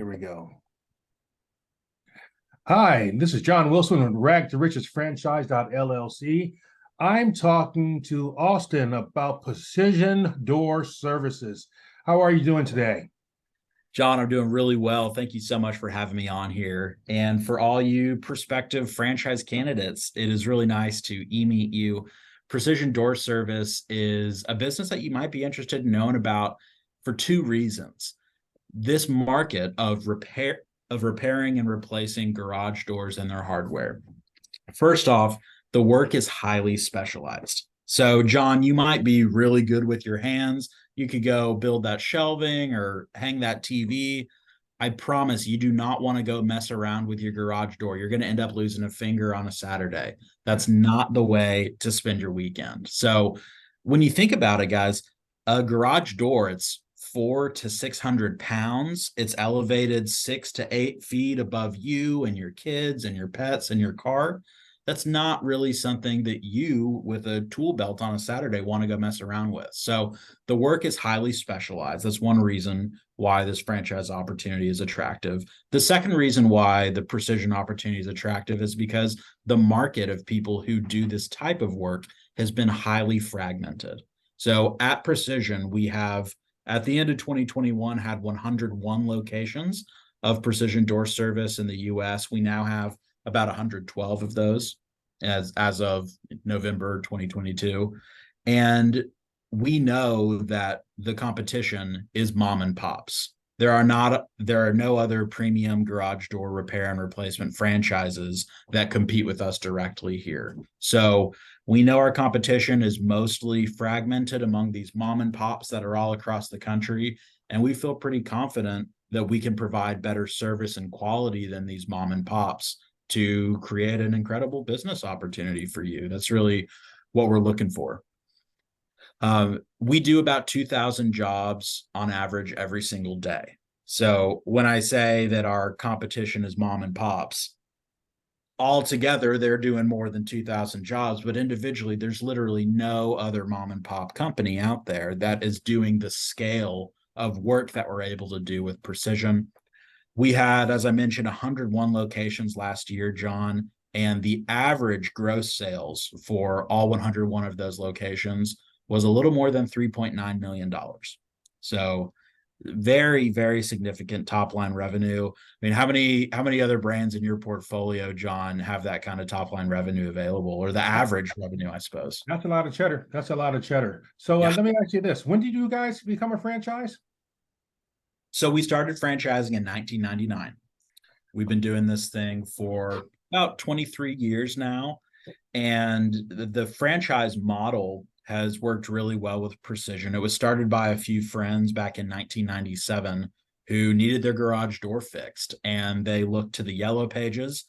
Here we go. Hi, this is John Wilson with Rag to Riches Franchise.llc. I'm talking to Austin about Precision Door Services. How are you doing today? John, I'm doing really well. Thank you so much for having me on here. And for all you prospective franchise candidates, it is really nice to meet you. Precision Door Service is a business that you might be interested in knowing about for two reasons. This market of repairing and replacing garage doors and their hardware. First off, the work is highly specialized. So, John, you might be really good with your hands. You could go build that shelving or hang that TV. I promise you do not want to go mess around with your garage door. You're going to end up losing a finger on a Saturday. That's not the way to spend your weekend. So, when you think about it, guys, a garage door, it's 400 to 600 pounds. It's elevated 6 to 8 feet above you and your kids and your pets and your car. That's not really something that you, with a tool belt on a Saturday, want to go mess around with. So the work is highly specialized. That's one reason why this franchise opportunity is attractive. The second reason why the precision opportunity is attractive is because the market of people who do this type of work has been highly fragmented. So at Precision, we have, at the end of 2021, had 101 locations of Precision Door Service in the US. We now have about 112 of those as of November 2022. And we know that the competition is mom and pops. There are no other premium garage door repair and replacement franchises that compete with us directly here. So we know our competition is mostly fragmented among these mom and pops that are all across the country. And we feel pretty confident that we can provide better service and quality than these mom and pops to create an incredible business opportunity for you. That's really what we're looking for. We do about 2,000 jobs on average every single day. So when I say that our competition is mom and pops, altogether they're doing more than 2,000 jobs, but individually there's literally no other mom and pop company out there that is doing the scale of work that we're able to do with Precision. We had, as I mentioned, 101 locations last year, John, and the average gross sales for all 101 of those locations was a little more than $3.9 million. So very, very significant top line revenue. I mean, how many other brands in your portfolio, John, have that kind of top line revenue available, or the average revenue, I suppose? That's a lot of cheddar. That's a lot of cheddar. So Yeah. let me ask you this. When did you guys become a franchise? So we started franchising in 1999. We've been doing this thing for about 23 years now. And the franchise model has worked really well with Precision. It was started by a few friends back in 1997 who needed their garage door fixed. And they looked to the yellow pages,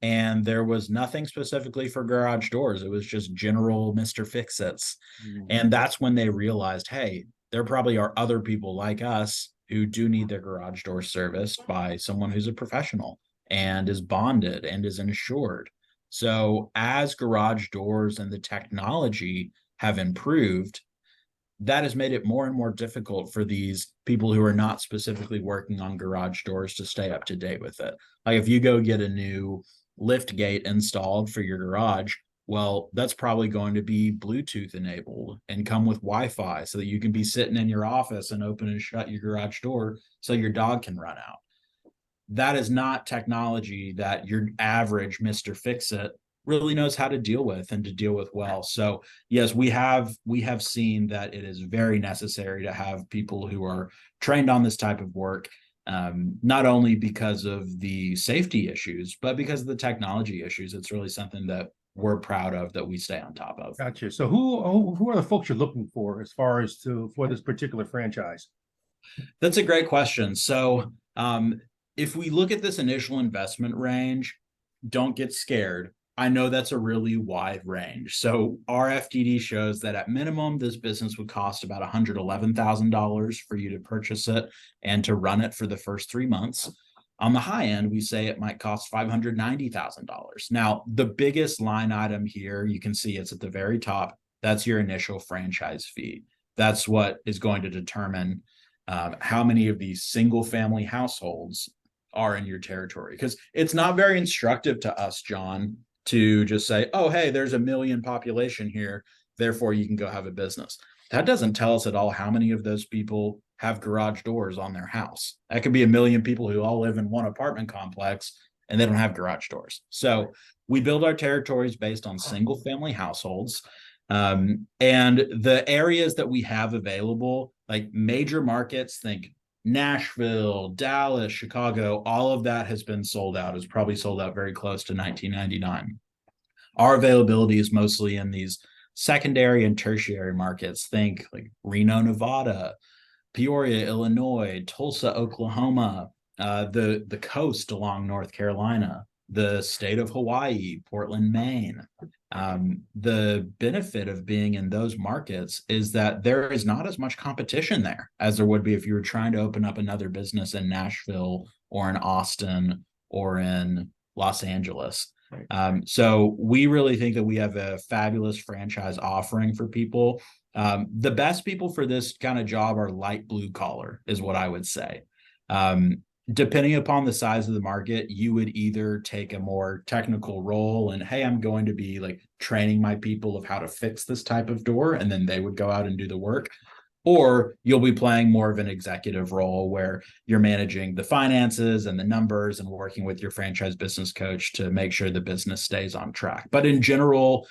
and there was nothing specifically for garage doors. It was just general Mr. Fix-Its. And that's when they realized, hey, there probably are other people like us who do need their garage door serviced by someone who's a professional and is bonded and is insured. So as garage doors and the technology have improved, that has made it more and more difficult for these people who are not specifically working on garage doors to stay up to date with it. Like if you go get a new lift gate installed for your garage, well, that's probably going to be Bluetooth enabled and come with Wi-Fi so that you can be sitting in your office and open and shut your garage door so your dog can run out. That is not technology that your average Mr. Fix-It really knows how to deal with and to deal with well. So yes, we have seen that it is very necessary to have people who are trained on this type of work, not only because of the safety issues, but because of the technology issues. It's really something that we're proud of, that we stay on top of. Gotcha. So who are the folks you're looking for as far as for this particular franchise? That's a great question. So if we look at this initial investment range, don't get scared. I know that's a really wide range. So our FDD shows that at minimum, this business would cost about $111,000 for you to purchase it and to run it for the first 3 months. On the high end, we say it might cost $590,000. Now, the biggest line item here, you can see it's at the very top. That's your initial franchise fee. That's what is going to determine how many of these single family households are in your territory. Because it's not very instructive to us, John, to just say, oh, hey, there's 1 million population here, therefore you can go have a business. That doesn't tell us at all how many of those people have garage doors on their house. That could be 1 million people who all live in one apartment complex and they don't have garage doors. So we build our territories based on single family households. And the areas that we have available, like major markets, think Nashville, Dallas, Chicago, all of that has been sold out. It's probably sold out very close to 1999. Our availability is mostly in these secondary and tertiary markets. Think like Reno, Nevada, Peoria, Illinois, Tulsa, Oklahoma, the coast along North Carolina, the state of Hawaii, Portland, Maine. The benefit of being in those markets is that there is not as much competition there as there would be if you were trying to open up another business in Nashville or in Austin or in Los Angeles. Right. So we really think that we have a fabulous franchise offering for people. The best people for this kind of job are light blue collar, is what I would say. Depending upon the size of the market, you would either take a more technical role and, hey, I'm going to be like training my people of how to fix this type of door, and then they would go out and do the work. Or you'll be playing more of an executive role where you're managing the finances and the numbers and working with your franchise business coach to make sure the business stays on track. But in general,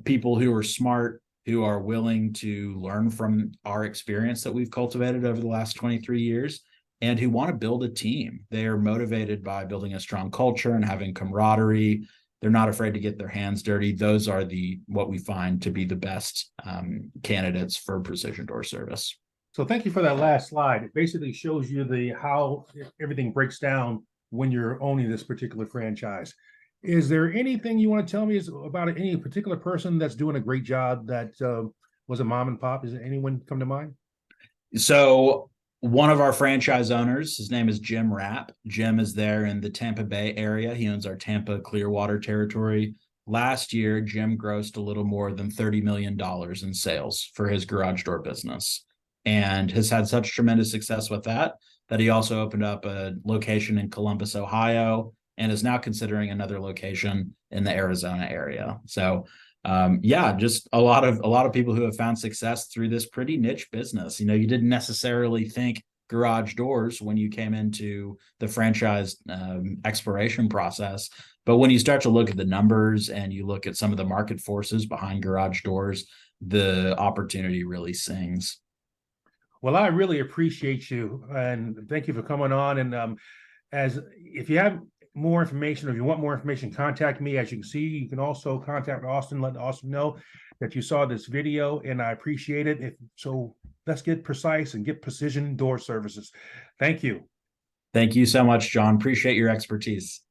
people who are smart, who are willing to learn from our experience that we've cultivated over the last 23 years, and who want to build a team. They are motivated by building a strong culture and having camaraderie. They're not afraid to get their hands dirty. Those are what we find to be the best candidates for precision door service. So thank you for that last slide. It basically shows you how everything breaks down when you're owning this particular franchise. Is there anything you want to tell me about any particular person that's doing a great job that was a mom and pop? Is there anyone come to mind? So one of our franchise owners, his name is Jim Rapp. Jim is there in the Tampa Bay area. He owns our Tampa Clearwater territory. Last year, Jim grossed a little more than $30 million in sales for his garage door business and has had such tremendous success with that he also opened up a location in Columbus, Ohio, and is now considering another location in the Arizona area. So just a lot of people who have found success through this pretty niche business. You didn't necessarily think garage doors when you came into the franchise exploration process, but when you start to look at the numbers and you look at some of the market forces behind garage doors, the opportunity really sings. Well, I really appreciate you, and thank you for coming on. And if you have more information, or if you want more information, contact me. As you can see, you can also contact Austin, let Austin know that you saw this video, and I appreciate it. So let's get precise and get precision door services. Thank you. Thank you so much, John. Appreciate your expertise.